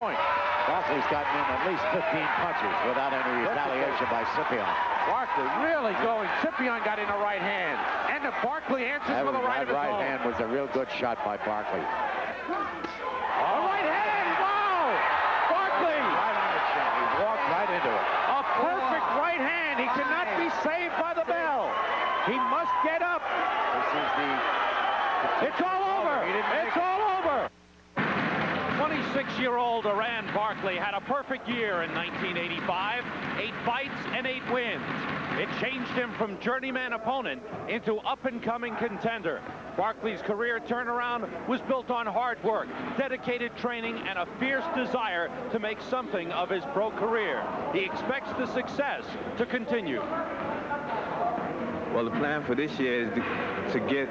Barkley's gotten in at least 15 punches without any retaliation by Scipion. Barkley really going. Scipion got in a right hand. And the Barkley answers with a right of his own. Right hand was a real good shot by Barkley. A right hand! Wow! Barkley! Right on the chin. He walked right into it. A perfect right hand. He cannot be saved by the bell. He must get up. This is It's all over. It's all over. 26-year-old Iran Barkley had a perfect year in 1985. 8 fights and 8 wins. It changed him from journeyman opponent into up-and-coming contender. Barkley's career turnaround was built on hard work, dedicated training, and a fierce desire to make something of his pro career. He expects the success to continue. Well, the plan for this year is to get,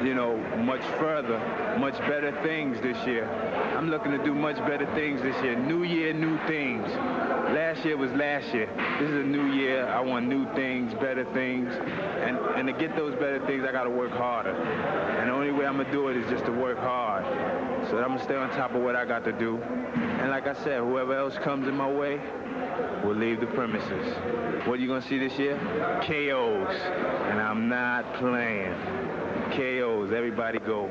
you know, much further, much better things this year. I'm looking to do much better things this year. New year, new things. Last year was last year. This is a new year. I want new things, better things. And to get those better things, I got to work harder. And the only way I'm going to do it is just to work hard. So I'm going to stay on top of what I got to do. And like I said, whoever else comes in my way will leave the premises. What are you going to see this year? KOs. And I'm not playing. KOs. Everybody go.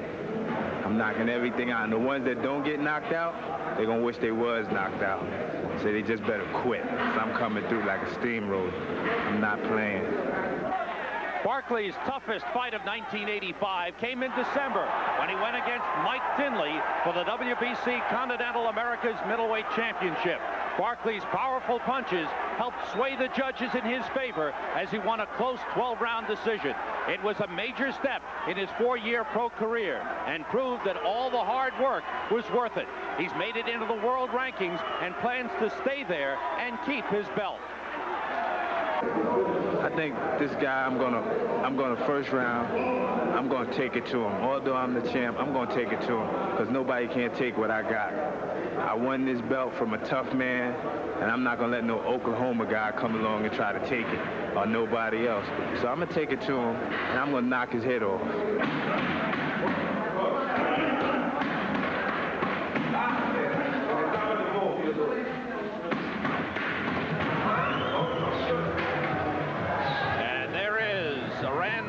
I'm knocking everything out. And the ones that don't get knocked out, they're going to wish they was knocked out. So they just better quit. So I'm coming through like a steamroller. I'm not playing. Barkley's toughest fight of 1985 came in December when he went against Mike Tinley for the WBC Continental America's Middleweight Championship. Barkley's powerful punches helped sway the judges in his favor as he won a close 12-round decision. It was a major step in his 4-year pro career and proved that all the hard work was worth it. He's made it into the world rankings and plans to stay there and keep his belt. I think this guy, I'm gonna first round, I'm gonna take it to him. Although I'm the champ, I'm gonna take it to him because nobody can take what I got. I won this belt from a tough man, and I'm not gonna let no Oklahoma guy come along and try to take it, or nobody else. So I'm gonna take it to him, and I'm gonna knock his head off.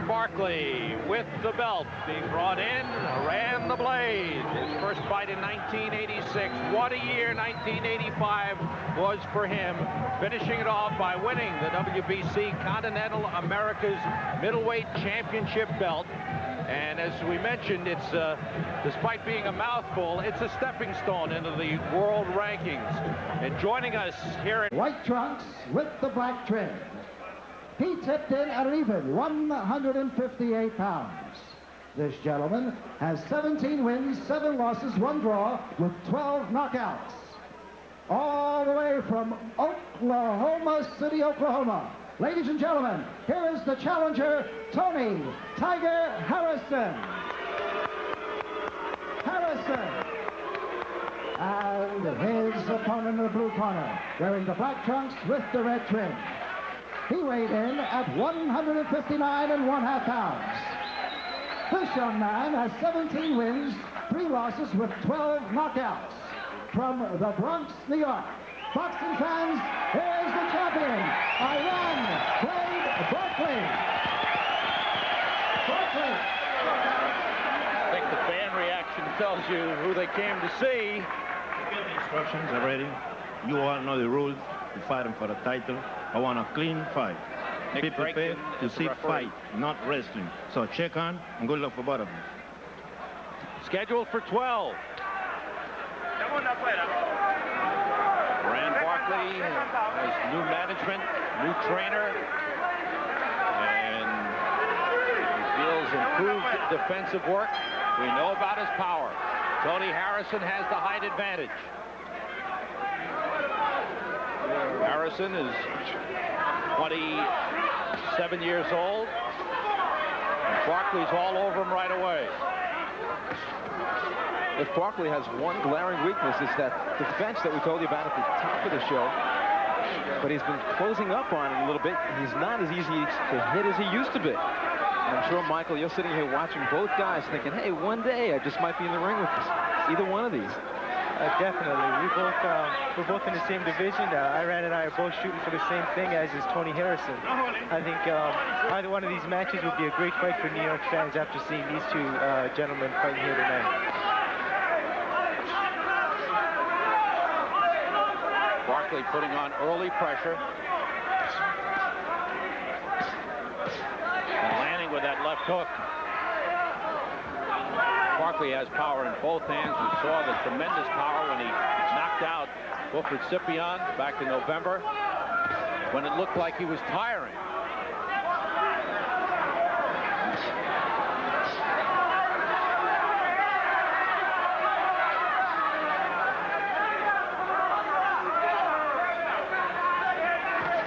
Barkley with the belt being brought in. Iran the Blade. His first fight in 1986. What a year 1985 was for him. Finishing it off by winning the WBC Continental America's Middleweight Championship belt. And as we mentioned, it's despite being a mouthful, it's a stepping stone into the world rankings. And joining us here in white trunks with the black trim. He tipped in at an even 158 pounds. This gentleman has 17 wins, 7 losses, 1 draw, with 12 knockouts. All the way from Oklahoma City, Oklahoma. Ladies and gentlemen, here is the challenger, Tony Tiger Harrison. And his opponent in the blue corner, wearing the black trunks with the red trim. He weighed in at 159½ pounds. This young man has 17 wins, 3 losses with 12 knockouts. From the Bronx, New York. Boxing fans, here is the champion, Iran Barkley. I think the fan reaction tells you who they came to see. You get the instructions already. You all know the rules. You fight him for the title. I want a clean fight. Be prepared to see fight, not wrestling. So check on and good luck for both of them. Scheduled for 12. Iran Barkley has new management, new trainer, and he feels improved defensive work. We know about his power. Tony Harrison has the height advantage. Harrison is 27 years old. And Barkley's all over him right away. If Barkley has one glaring weakness, it's that defense that we told you about at the top of the show. But he's been closing up on it a little bit. He's not as easy to hit as he used to be. And I'm sure, Michael, you're sitting here watching both guys thinking, hey, one day I just might be in the ring with either one of these. Definitely. We're both in the same division. Iran and I are both shooting for the same thing, as is Tony Harrison. I think either one of these matches would be a great fight for New York fans after seeing these two gentlemen fighting here tonight. Barkley putting on early pressure. And landing with that left hook. Barkley has power in both hands. We saw the tremendous power when he knocked out Wilfred Scipion back in November, when it looked like he was tiring.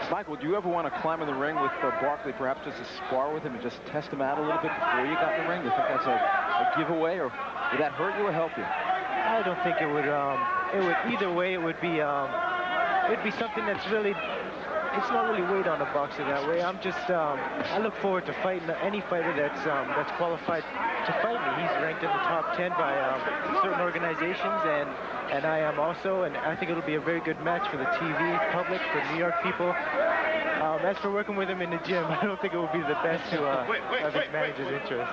Michael, do you ever want to climb in the ring with Barkley, perhaps just to spar with him and just test him out a little bit before you got in the ring? Do you think that's a giveaway, or would that hurt you or help you? I don't think it would. Either way, it'd be something that's really. It's not really weight on a boxer that way. I look forward to fighting any fighter that's qualified to fight me. He's ranked in the top 10 by certain organizations, and I am also, and I think it'll be a very good match for the TV public, for New York people. As for working with him in the gym, I don't think it would be the best to have his manager's interest.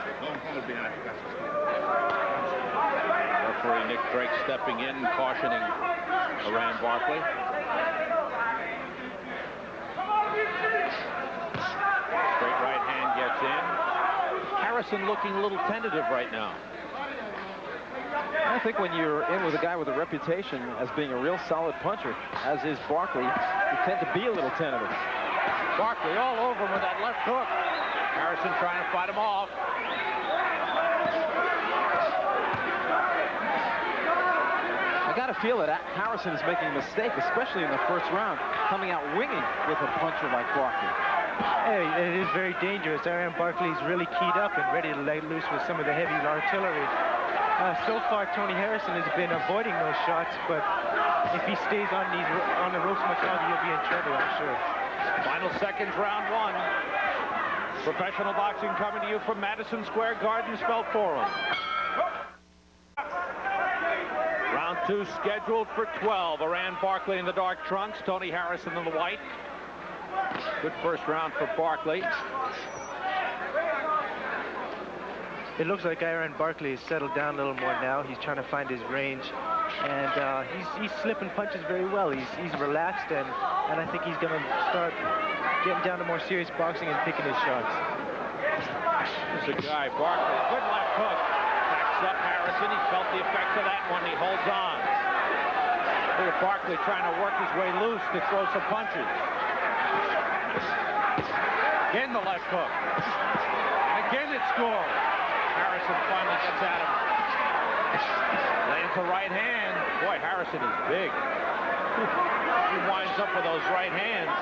Referee Nick Drake stepping in, cautioning Iran Barkley. Straight right hand gets in. Harrison looking a little tentative right now. I think when you're in with a guy with a reputation as being a real solid puncher, as is Barkley, you tend to be a little tentative. Barkley all over him with that left hook. Harrison trying to fight him off. I got to feel that Harrison is making a mistake, especially in the first round, coming out winging with a puncher like Barkley. Hey, it is very dangerous. Iran Barkley's really keyed up and ready to let loose with some of the heavy artillery. So far, Tony Harrison has been avoiding those shots, but if he stays on the ropes much longer, he'll be in trouble, I'm sure. Final seconds, round one. Professional boxing coming to you from Madison Square Garden, Spelt Forum. Round two scheduled for 12. Iran Barkley in the dark trunks, Tony Harrison in the white. Good first round for Barkley. It looks like Iran Barkley has settled down a little more now. He's trying to find his range, and he's slipping punches very well. He's relaxed, and I think he's going to start getting down to more serious boxing and picking his shots. There's a guy, Barkley, good left hook. Backs up Harrison. He felt the effects of that one. He holds on. Look at Barkley trying to work his way loose to throw some punches. Again the left hook. And again it scores. Harrison finally gets at him. Lands a right hand. Boy, Harrison is big. He winds up with those right hands.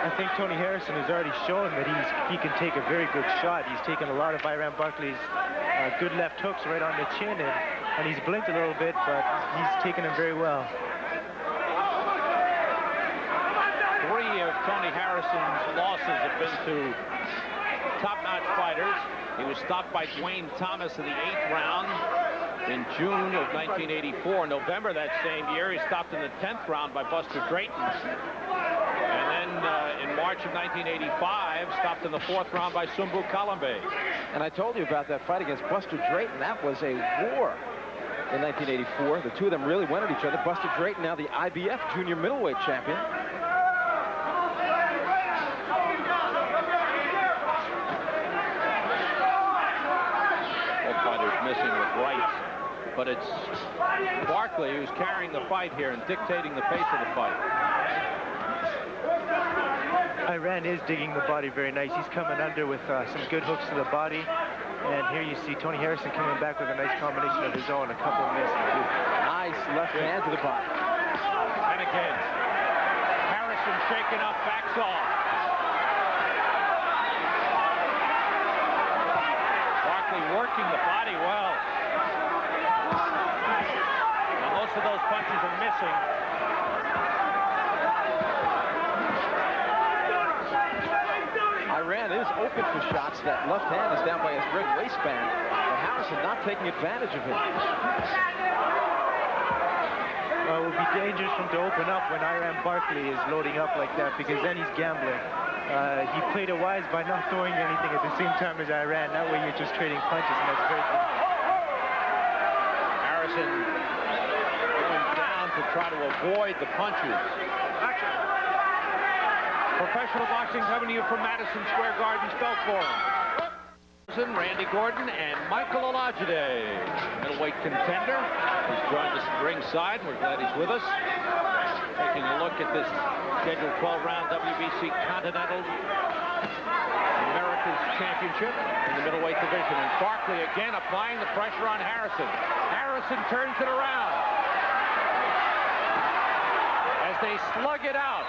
I think Tony Harrison has already shown that he can take a very good shot. He's taken a lot of Iran Barkley's good left hooks right on the chin, and he's blinked a little bit, but he's taken them very well. Three of Tony Harrison's losses have been to top-notch fighters. He was stopped by Dwayne Thomas in the 8th round in June of 1984. November that same year, he stopped in the 10th round by Buster Drayton. And then in March of 1985, stopped in the 4th round by Sumbu Kalambe. And I told you about that fight against Buster Drayton. That was a war in 1984. The two of them really went at each other. Buster Drayton, now the IBF junior middleweight champion. Missing with rights, but it's Barkley who's carrying the fight here and dictating the pace of the fight. Iran is digging the body very nice. He's coming under with some good hooks to the body, and here you see Tony Harrison coming back with a nice combination of his own, a couple of misses too. Nice left hand to the body. And again, Harrison shaking up, backs off. Working the body well. Now most of those punches are missing. Iran is open for shots. That left hand is down by his red waistband. Harrison not taking advantage of him. Well, it would be dangerous for him to open up when Iran Barkley is loading up like that, because then he's gambling. He played it wise by not throwing anything at the same time as Iran. That way you're just trading punches, and that's very good. Harrison going down to try to avoid the punches. Professional boxing coming to you from Madison Square Garden Belt Forum. Randy Gordon and Michael Olajide, middleweight contender, who's joined us ringside. We're glad he's with us. Taking a look at this scheduled 12-round WBC Continental Americas Championship in the middleweight division. And Barkley again applying the pressure on Harrison. Harrison turns it around as they slug it out.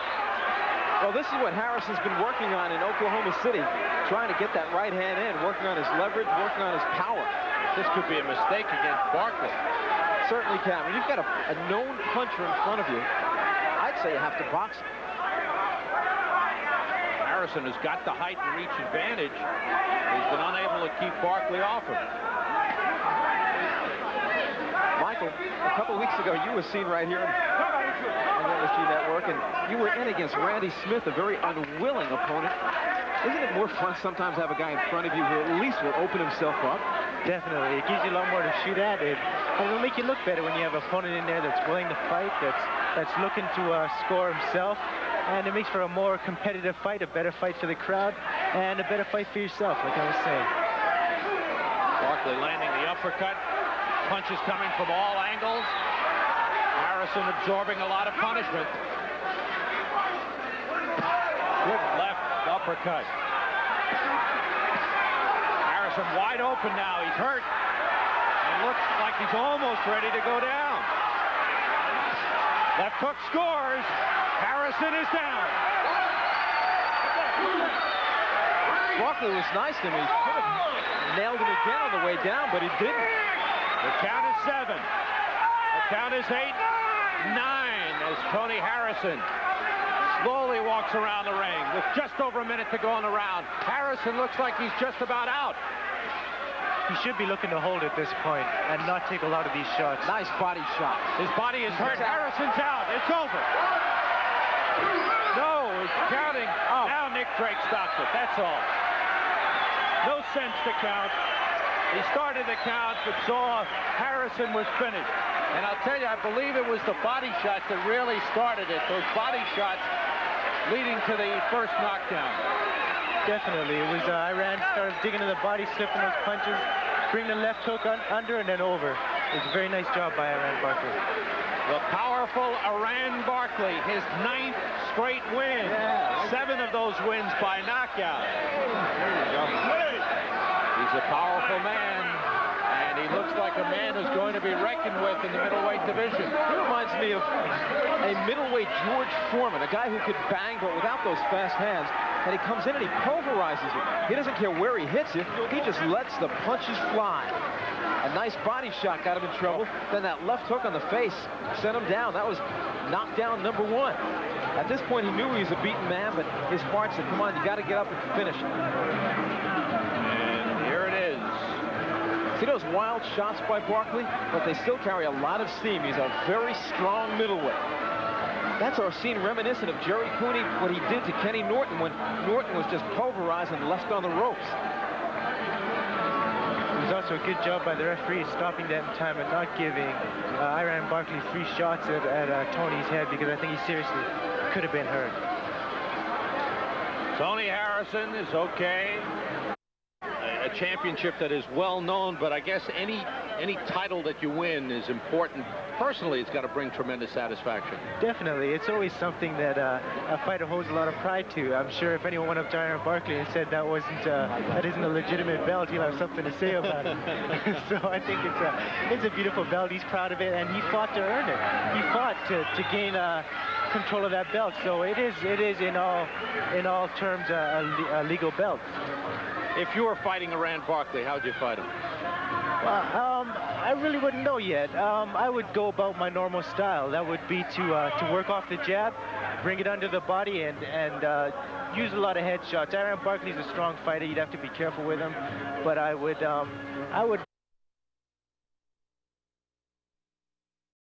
Well, this is what Harrison's been working on in Oklahoma City, trying to get that right hand in, working on his leverage, working on his power. This could be a mistake against Barkley. Certainly can. When you've got a known puncher in front of you, I'd say you have to box him. Harrison has got the height and reach advantage. He's been unable to keep Barkley off him. Michael, a couple of weeks ago, you were seen right here on the MSG Network, and you were in against Randy Smith, a very unwilling opponent. Isn't it more fun sometimes to have a guy in front of you who at least will open himself up? Definitely. It gives you a lot more to shoot at. It'll make you look better when you have an opponent in there that's willing to fight, that's looking to score himself. And it makes for a more competitive fight, a better fight for the crowd, and a better fight for yourself, like I was saying. Barkley landing the uppercut. Punches coming from all angles. Harrison absorbing a lot of punishment. Good left uppercut. Harrison wide open now. He's hurt. And looks like he's almost ready to go down. Left hook scores. Harrison is down. Barkley was nice to me. He could have nailed him again on the way down, but he didn't. The count is 7. The count is 8, 9 as Tony Harrison slowly walks around the ring with just over a minute to go in the round. Harrison looks like he's just about out. He should be looking to hold at this point and not take a lot of these shots. Nice body shot. His body is hurt. Harrison's out. It's over. No, he's counting. Oh. Now Nick Drake stops it. That's all. No sense to count. He started the count, but saw Harrison was finished. And I'll tell you, I believe it was the body shots that really started it. Those body shots leading to the first knockdown. Definitely. It was Iran started digging in the body, slipping those punches, bring the left hook under and then over. It was a very nice job by Iran Barkley. The powerful Iran Barkley, his 9th straight win. Yeah. 7 of those wins by knockout. There you go. He's a powerful man, and he looks like a man who's going to be reckoned with in the middleweight division. He reminds me of a middleweight George Foreman, a guy who could bang but without those fast hands, and he comes in and he pulverizes you. He doesn't care where he hits you, he just lets the punches fly. A nice body shot got him in trouble, then that left hook on the face sent him down. That was knockdown number 1. At this point, he knew he was a beaten man, but his heart said, come on, you got to get up and finish. See those wild shots by Barkley? But they still carry a lot of steam. He's a very strong middleweight. That's our scene reminiscent of Jerry Cooney, what he did to Kenny Norton when Norton was just pulverized and left on the ropes. It was also a good job by the referee stopping that in time and not giving Iran Barkley 3 shots at Tony's head, because I think he seriously could have been hurt. Tony Harrison is okay. A championship that is well known, but I guess any title that you win is important. Personally, it's got to bring tremendous satisfaction. Definitely. It's always something that a fighter holds a lot of pride to. I'm sure if anyone went up to Iran Barkley and said that isn't a legitimate belt, he'll have something to say about it. So I think it's a beautiful belt. He's proud of it, and he fought to earn it. He fought to gain control of that belt. So it is in all terms a legal belt. If you were fighting Iran Barkley, how would you fight him? Well, I really wouldn't know yet. I would go about my normal style. That would be to work off the jab, bring it under the body, and use a lot of headshots. Iran Barkley's a strong fighter. You'd have to be careful with him. But I would